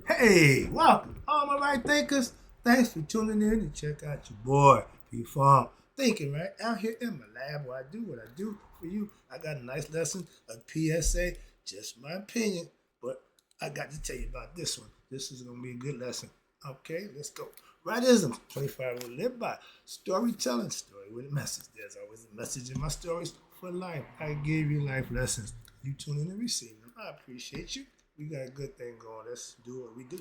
Hey, welcome, all my right thinkers. Thanks for tuning in to check out your boy, P-Farm. Thinking, right? Out here in my lab where I do what I do for you. I got a nice lesson, a PSA, just my opinion, but I got to tell you about this one. This is going to be a good lesson. Okay, let's go. Rightism, 25 will live by. Storytelling, story with a message. There's always a message in my stories for life. I give you life lessons. You tune in and receive them. I appreciate you. We got a good thing going. Let's do what we do.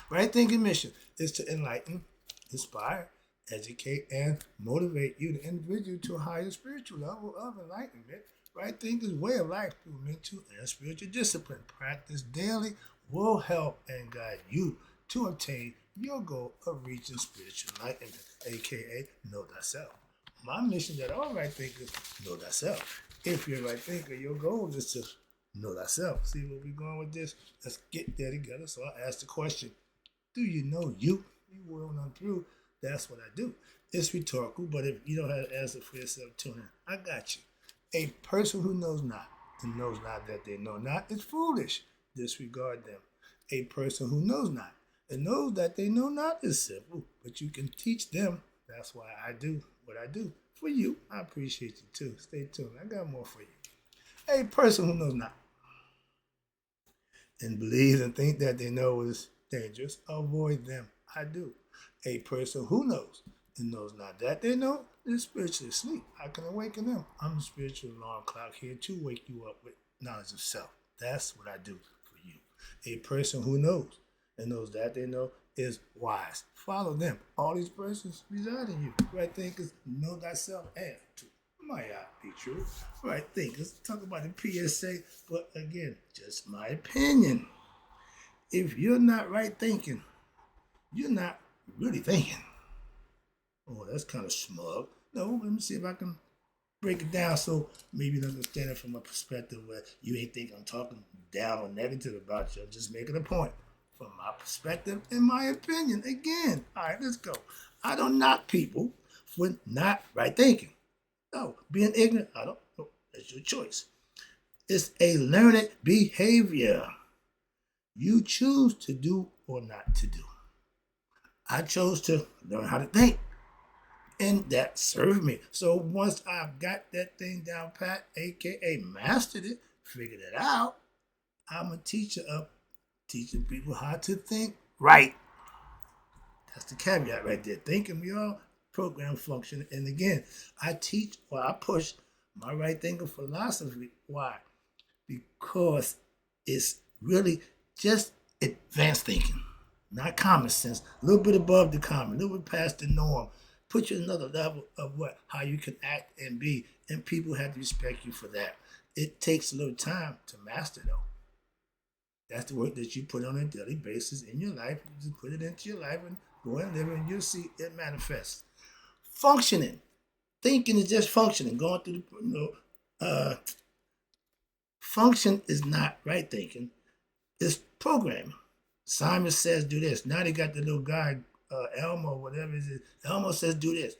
Right thinking mission is to enlighten, inspire, educate, and motivate you, the individual, to a higher spiritual level of enlightenment. Right thinking way of life through mental and spiritual discipline. Practice daily will help and guide you to obtain your goal of reaching spiritual enlightenment, aka know thyself. My mission that all right thinkers know thyself. If you're a right thinker, your goal is to know thyself. See where we're going with this? Let's get there together. So I asked the question, do you know you? You will run through. That's what I do. It's rhetorical, but if you don't have an answer for yourself, tune in. I got you. A person who knows not and knows not that they know not is foolish. Disregard them. A person who knows not and knows that they know not is simple, but you can teach them. That's why I do what I do. For you, I appreciate you too. Stay tuned. I got more for you. A person who knows not and believes and think that they know is dangerous, avoid them. I do. A person who knows and knows not that they know is spiritually asleep. I can awaken them. I'm the spiritual alarm clock here to wake you up with knowledge of self. That's what I do for you. A person who knows and knows that they know is wise. Follow them. All these persons reside in you. Right thinkers know thyself and to might not be true. Right thinkers talk about the PSA, but again, just my opinion. If you're not right thinking, you're not really thinking. Oh, that's kind of smug. No, let me see if I can break it down so maybe you understand it from a perspective where you ain't think I'm talking down or negative about you. I'm just making a point from my perspective and my opinion. Again, all right, let's go. I don't knock people for not right thinking. No, being ignorant, I don't know. That's your choice. It's a learned behavior. You choose to do or not to do. I chose to learn how to think, and that served me. So once I've got that thing down pat, aka mastered it, figured it out, I'm a teacher of teaching people how to think right. That's the caveat right there. Thinking we all program function. And again, I teach or I push my right thinking philosophy. Why? Because it's really just advanced thinking, not common sense. A little bit above the common, a little bit past the norm. Put you another level of what, how you can act and be, and people have to respect you for that. It takes a little time to master, though. That's the work that you put on a daily basis in your life. You just put it into your life and go and live, and you'll see it manifest. Functioning, thinking is just functioning, going through function is not right thinking. It's programming. Simon says do this. Now they got the little guy, Elmo, whatever it is. Elmo says do this.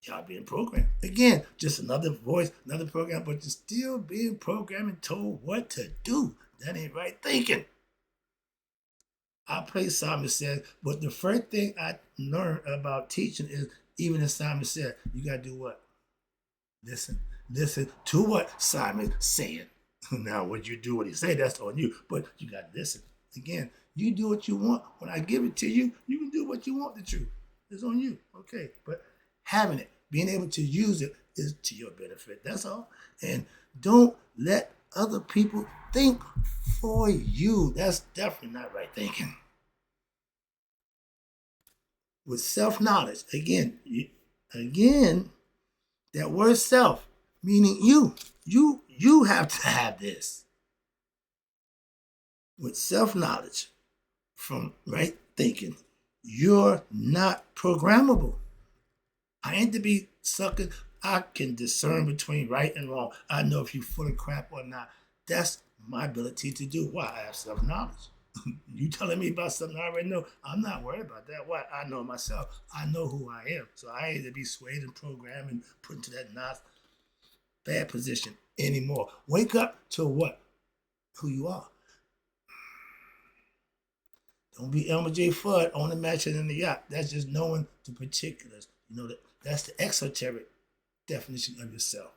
Y'all being programmed. Again, just another voice, another program, but you're still being programmed and told what to do. That ain't right thinking. I play Simon says, but the first thing I learned about teaching is, even as Simon said, you got to do what? Listen. Listen to what Simon saying. Now, what you do, what he say, that's on you. But you got to listen. Again, you do what you want. When I give it to you, you can do what you want. The truth it's on you. Okay, but having it, being able to use it, is to your benefit. That's all. And don't let other people think for you. That's definitely not right thinking. With self knowledge, again, that word self, meaning you have to have this. With self knowledge from right thinking, you're not programmable. I ain't to be suckered. I can discern between right and wrong. I know if you're full of crap or not. That's my ability to do. Why? I have self knowledge. You telling me about something I already know? I'm not worried about that. Why? I know myself. I know who I am. So I ain't to be swayed and programmed and put into that not bad position anymore. Wake up to what? Who you are. Don't be Elmer J. Fudd on the mansion in the yacht. That's just knowing the particulars. That's the exoteric definition of yourself.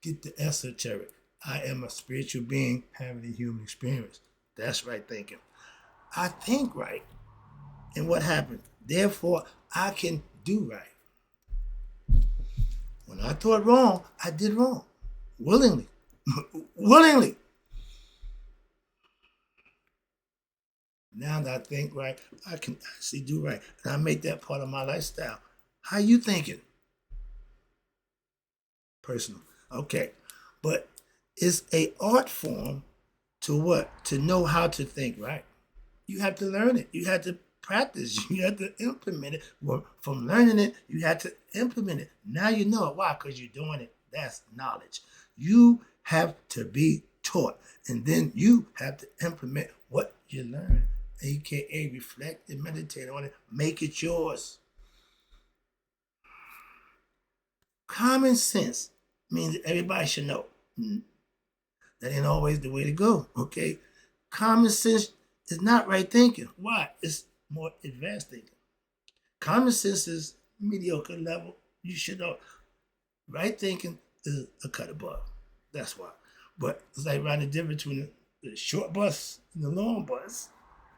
Get the esoteric. I am a spiritual being having a human experience. That's right thinking. I think right. And what happened? Therefore, I can do right. When I thought wrong, I did wrong. Willingly. Willingly. Now that I think right, I can actually do right. And I make that part of my lifestyle. How you thinking? Personal. Okay. But it's a art form to what? To know how to think right. You have to learn it. You have to practice. You have to implement it. Well, from learning it, you have to implement it. Now you know it. Why? Because you're doing it. That's knowledge. You have to be taught. And then you have to implement what you learn, aka reflect and meditate on it. Make it yours. Common sense means that everybody should know. That ain't always the way to go, okay? Common sense is not right thinking. Why? It's more advanced thinking. Common sense is mediocre level. You should know. Right thinking is a cut above. That's why. But it's like riding the difference between the short bus and the long bus.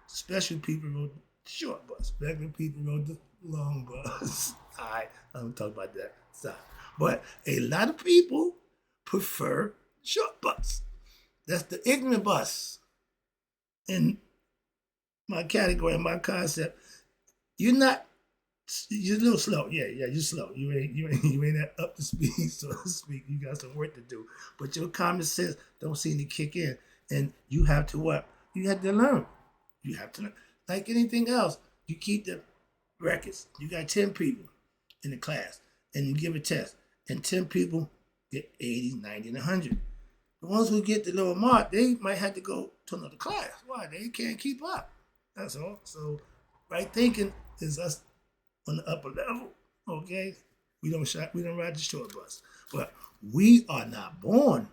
Special people rode the short bus. Regular people rode the long bus. All right, I don't talk about that. Sorry. But a lot of people prefer short bus. That's the ignorant bus. In my category, my concept, you're a little slow. Yeah, you're slow. You ain't up to speed, so to speak. You got some work to do. But your common sense don't seem to kick in. And you have to what? You have to learn. You have to learn. Like anything else, you keep the records. You got 10 people in the class, and you give a test. And 10 people get 80, 90, and 100. The ones who get the lower mark, they might have to go to another class. Why? They can't keep up. That's all. So right thinking is us on the upper level. Okay? We don't ride the short bus. But we are not born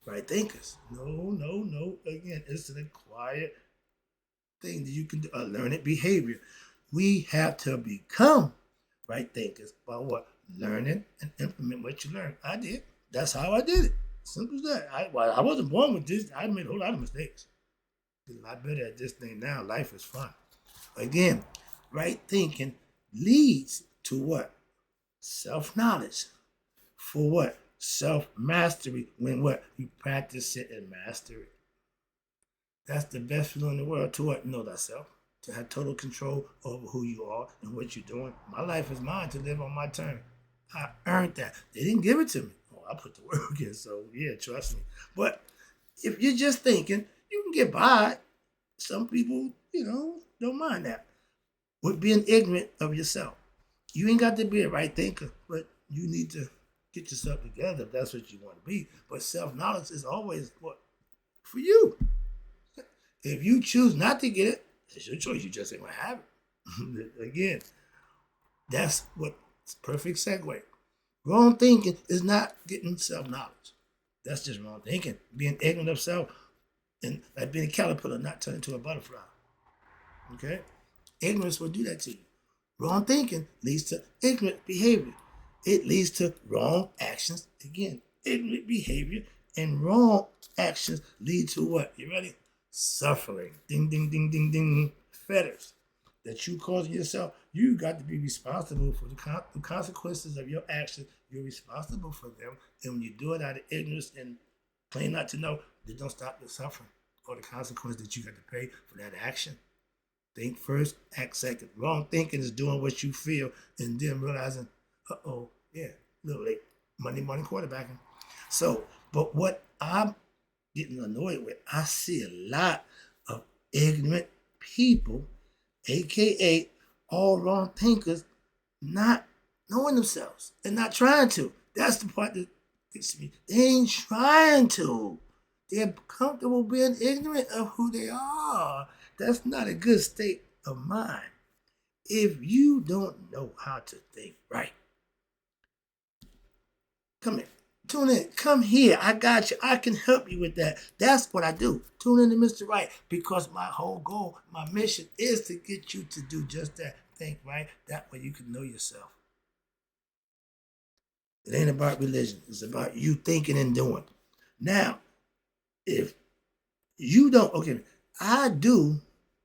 right thinkers. No. Again, it's an acquired thing that you can do, a learned behavior. We have to become right thinkers by what? Learning and implement what you learn. I did. That's how I did it. Simple as that. I wasn't born with this. I made a whole lot of mistakes. I'm a lot better at this thing now. Life is fun. Again, right thinking leads to what? Self-knowledge. For what? Self-mastery. When what? You practice it and master it. That's the best feeling in the world. To what? Know thyself. To have total control over who you are and what you're doing. My life is mine to live on my terms. I earned that. They didn't give it to me. Oh, I put the work in, so yeah, trust me. But if you're just thinking, you can get by. Some people, don't mind that. With being ignorant of yourself. You ain't got to be a right thinker, but you need to get yourself together if that's what you want to be. But self-knowledge is always what? For you. If you choose not to get it, it's your choice. You just ain't going to have it. Again, that's what perfect segue. Wrong thinking is not getting self-knowledge. That's just wrong thinking. Being ignorant of self and like being a caterpillar, not turning into a butterfly. Okay? Ignorance will do that to you. Wrong thinking leads to ignorant behavior. It leads to wrong actions. Again, ignorant behavior and wrong actions lead to what? You ready? Suffering. Ding, ding, ding, ding, ding. Fetters that you causing yourself. You got to be responsible for the consequences of your actions. You're responsible for them. And when you do it out of ignorance and plain not to know, they don't stop the suffering or the consequence that you got to pay for that action. Think first, act second. Wrong thinking is doing what you feel and then realizing, a little late. Monday morning quarterbacking. So, but what I'm getting annoyed with, I see a lot of ignorant people, aka all wrong thinkers, not knowing themselves and not trying to. That's the part that gets me. They ain't trying to. They're comfortable being ignorant of who they are. That's not a good state of mind. If you don't know how to think right, come here. Tune in. Come here. I got you. I can help you with that. That's what I do. Tune in to Mr. Wright because my whole goal, my mission is to get you to do just that. Think right. That way you can know yourself. It ain't about religion. It's about you thinking and doing. Now, if you don't, okay, I do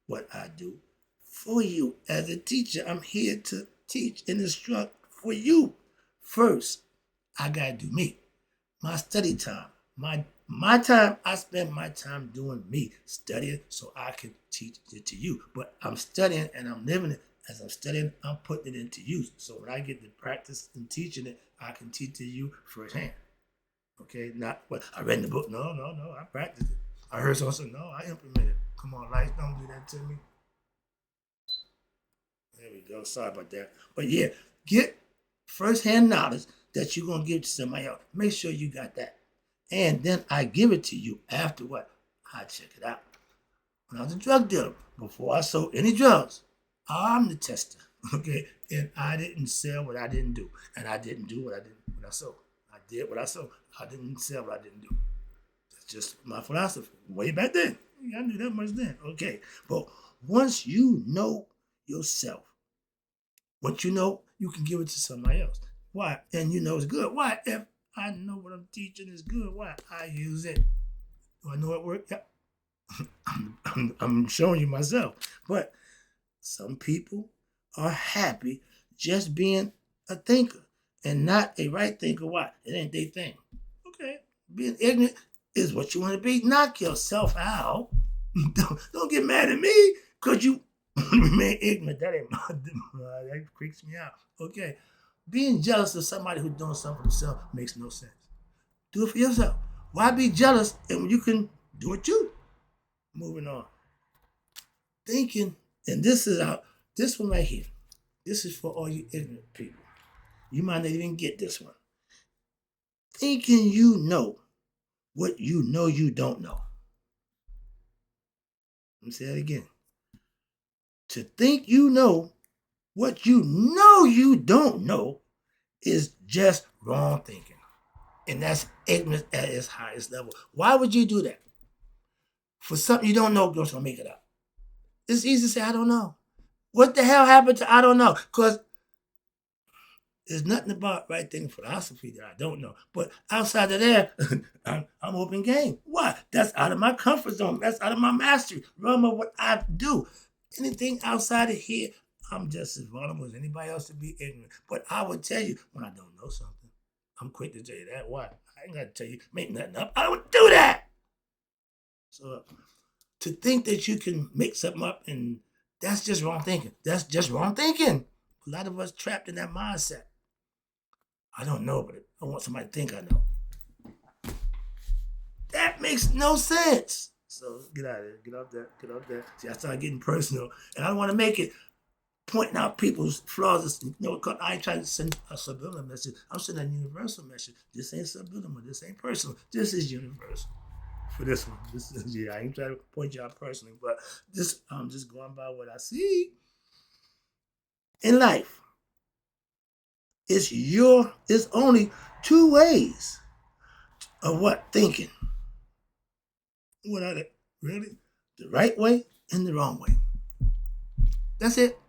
what I do for you as a teacher. I'm here to teach and instruct for you. First, I gotta do me. My study time. My time, I spend my time doing me, studying so I can teach it to you. But I'm studying and I'm living it. As I'm studying, I'm putting it into use. So when I get to practice and teaching it, I can teach to you firsthand. Okay, not what I read in the book. No. I practiced it. I heard someone say, no, I implemented it. Come on, lights, don't do that to me. There we go. Sorry about that. But yeah, get firsthand knowledge that you're gonna give to somebody else. Make sure you got that. And then I give it to you after what? I check it out. When I was a drug dealer, before I sold any drugs, I'm the tester. Okay. And I didn't sell what I didn't do. And I didn't do what I sold. I did what I sold. I didn't sell what I didn't do. That's just my philosophy. Way back then. I knew that much then. Okay. But once you know yourself, what you know, you can give it to somebody else. Why? And you know it's good. Why? If I know what I'm teaching is good, why? I use it. Do I know it works? Yeah. I'm showing you myself. But some people are happy just being a thinker and not a right thinker. Why? It ain't their thing. Okay. Being ignorant is what you want to be. Knock yourself out. Don't get mad at me because you remain ignorant. That ain't that creeps me out. Okay. Being jealous of somebody who's doing something for themselves makes no sense. Do it for yourself. Why be jealous and you can do it too? Moving on. Thinking, and this one right here. This is for all you ignorant people. You might not even get this one. Thinking you know what you know you don't know. Let me say that again. To think you know what you know you don't know is just wrong thinking. And that's ignorance at its highest level. Why would you do that? For something you don't know, you're just gonna make it up. It's easy to say, I don't know. What the hell happened to I don't know? Because there's nothing about right thinking philosophy that I don't know. But outside of there, I'm open game. Why? That's out of my comfort zone. That's out of my mastery. Realm of what I do. Anything outside of here, I'm just as vulnerable as anybody else to be ignorant. But I would tell you when I don't know something. I'm quick to tell you that. Why? I ain't got to tell you, make nothing up. I don't do that. So to think that you can make something up and that's just wrong thinking. That's just wrong thinking. A lot of us trapped in that mindset. I don't know, but I want somebody to think I know. That makes no sense. So get out of there. Get off that. See, I started getting personal. And I don't want to make it pointing out people's flaws. I ain't trying to send a subliminal message. I'm sending a universal message. This ain't subliminal. This ain't personal. This is universal. For this one. I ain't trying to point you out personally, but I'm just going by what I see in life. It's only two ways of what thinking. What are they? Really? The right way and the wrong way. That's it.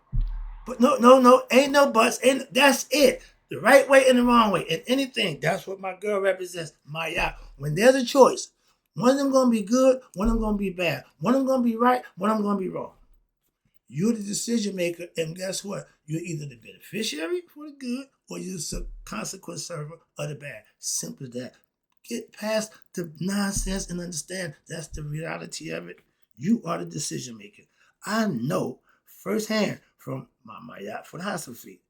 But no, ain't no buts. That's it. The right way and the wrong way. And anything. That's what my girl represents. My yacht. When there's a choice, one of them gonna be good, one of them gonna be bad. One of them gonna be right, one of them gonna be wrong. You're the decision maker, and guess what? You're either the beneficiary for the good or you're the consequence server of the bad. Simple as that. Get past the nonsense and understand that's the reality of it. You are the decision maker. I know firsthand from my philosophy,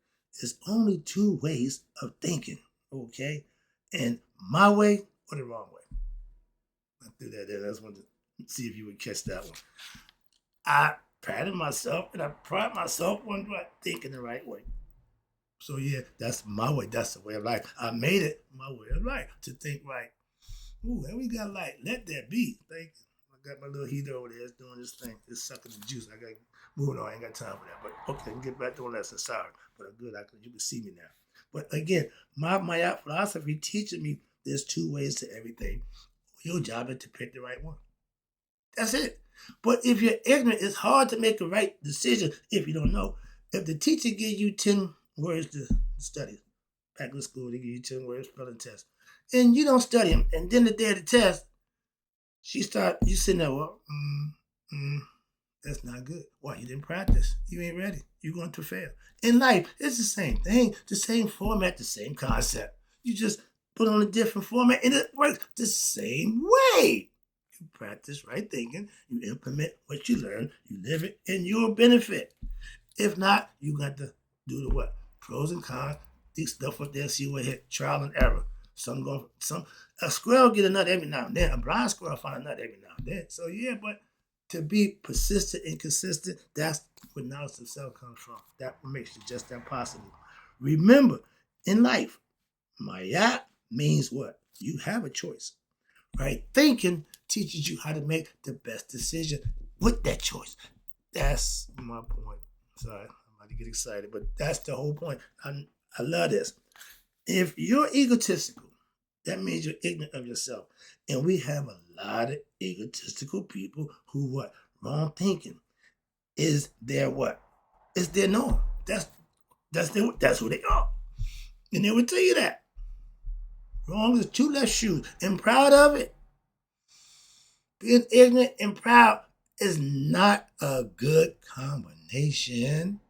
there's only two ways of thinking, okay? And my way or the wrong way. I threw that in. I just wanted to see if you would catch that one. I patted myself and I pride myself on thinking the right way. So yeah, that's my way. That's the way of life. I made it my way of life to think right. Ooh, and we got light. Let that be. Thank you. I got my little heater over there. It's doing this thing. It's sucking the juice. I got moving on. I ain't got time for that. But okay, I can get back to the lesson. Sorry, but I'm good. You can see me now. But again, my philosophy teaches me There's two ways to everything. Your job is to pick the right one. That's it. But if you're ignorant, it's hard to make a right decision if you don't know. If the teacher gives you 10 words to study, back in school, they give you 10 words spelling test, and you don't study them, and then the day of the test, you sitting there, well, that's not good. Why? You didn't practice. You ain't ready. You're going to fail. In life, it's the same thing, the same format, the same concept. You just put on a different format, and it works the same way. You practice right thinking, you implement what you learn, you live it in your benefit. If not, you got to do the what? Pros and cons, these stuff up there, see what hit, trial and error. A squirrel get a nut every now and then. A blind squirrel find a nut every now and then. So yeah, but to be persistent and consistent, that's where knowledge of self comes from. That makes it just that possible. Remember, in life, Maya means what? You have a choice. Right? Thinking teaches you how to make the best decision with that choice. That's my point. Sorry, I'm about to get excited, but that's the whole point. I love this. If you're egotistical, that means you're ignorant of yourself. And we have a lot of egotistical people who what? Wrong thinking is their what? It's their norm. That's who they are. And they will tell you that. Wrong is two left shoes. And proud of it. Being ignorant and proud is not a good combination.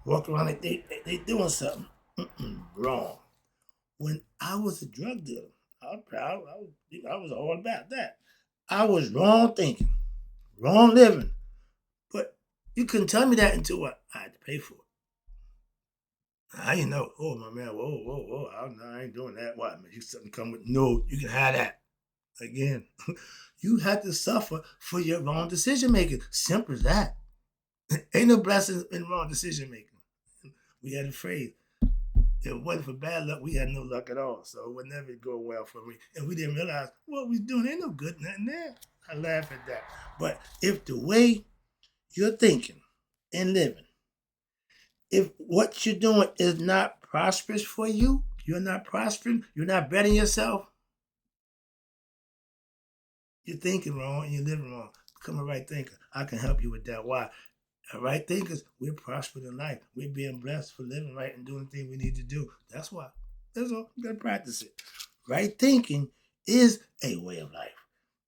Walk around like they doing something. Wrong. When I was a drug dealer, I was proud. I was all about that. I was wrong thinking, wrong living. But you couldn't tell me that until what? I had to pay for it. I didn't know. Oh, my man, whoa. I ain't doing that. What? You something come with? No, you can have that. Again, you have to suffer for your wrong decision making. Simple as that. Ain't no blessings in wrong decision making. We had a phrase. If it wasn't for bad luck, we had no luck at all. So it would never go well for me. And we didn't realize what we was doing. Ain't no good nothing there. I laugh at that. But if the way you're thinking and living, if what you're doing is not prosperous for you, you're not prospering, you're not bettering yourself, you're thinking wrong and you're living wrong. Become a right thinker. I can help you with that. Why? Right thinkers, we're prospering in life. We're being blessed for living right and doing the things we need to do. That's why. That's all. You gotta practice it. Right thinking is a way of life.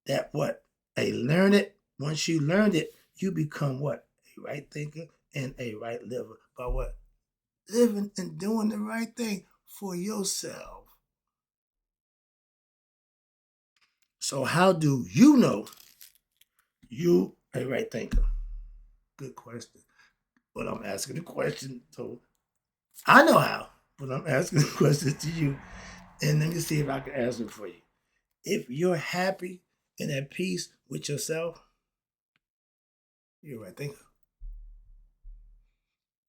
That what? Learn it. Once you learned it, you become what? A right thinker and a right liver. By what? Living and doing the right thing for yourself. So how do you know you a right thinker? Good question. But I'm asking the question, so I know how, but I'm asking the question to you. And let me see if I can answer it for you. If you're happy and at peace with yourself, you're a right thinker.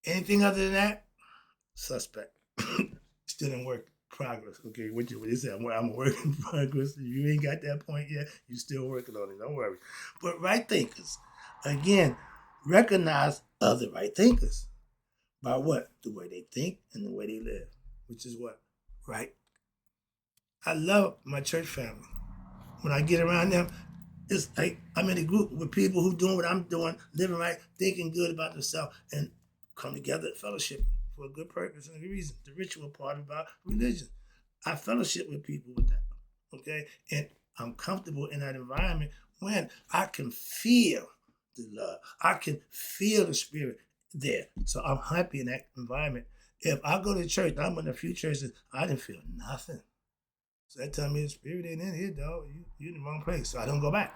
Anything other than that, suspect. Still in work progress. Okay, what you say? I'm a work in progress. If you ain't got that point yet, you're still working on it. Don't worry. But right thinkers, again, recognize other right thinkers by what? The way they think and the way they live, which is what? Right. I love my church family. When I get around them, it's like I'm in a group with people who doing what I'm doing, living right, thinking good about themselves, and come together at fellowship for a good purpose and a good reason. The ritual part about religion. I fellowship with people with that. Okay? And I'm comfortable in that environment when I can feel the love. I can feel the spirit there. So I'm happy in that environment. If I go to church, I'm in a few churches, I didn't feel nothing. So that tell me the spirit ain't in here, dog. You in the wrong place. So I don't go back.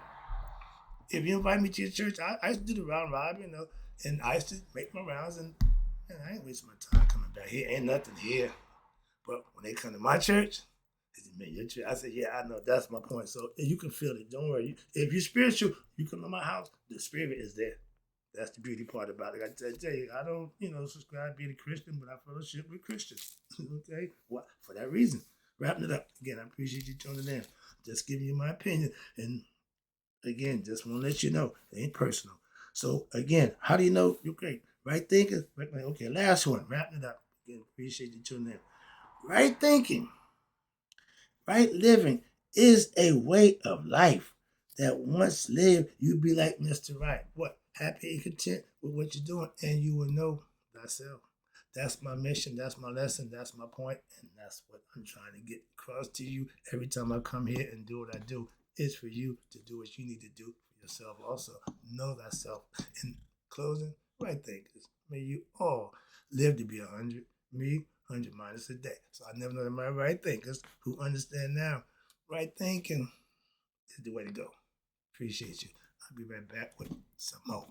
If you invite me to your church, I used to do the round robin, and I used to make my rounds, and man, I ain't wasting my time coming back here. Ain't nothing here. But when they come to my church, they say, man, your church. I said, yeah, I know. That's my point. So you can feel it. Don't worry. If you're spiritual, you come to my house, the spirit is there. That's the beauty part about it. I tell you, I don't, subscribe being a Christian, but I fellowship with Christians. Okay? What? For that reason. Wrapping it up. Again, I appreciate you tuning in. Just giving you my opinion. And again, just want to let you know, it ain't personal. So again, how do you know you're great? Right thinking. Okay, last one. Wrapping it up. Again, appreciate you tuning in. Right thinking Right living is a way of life that once lived, you be like Mr. Wright. What? Happy and content with what you're doing, and you will know thyself. That's my mission. That's my lesson. That's my point, and that's what I'm trying to get across to you every time I come here and do what I do. It's for you to do what you need to do for yourself. Also, know thyself. In closing, right thinkers, may you all live to be 100. Me, 100 minus a day. So I never know that my right thinkers who understand now. Right thinking is the way to go. Appreciate you. I'll be right back with some more.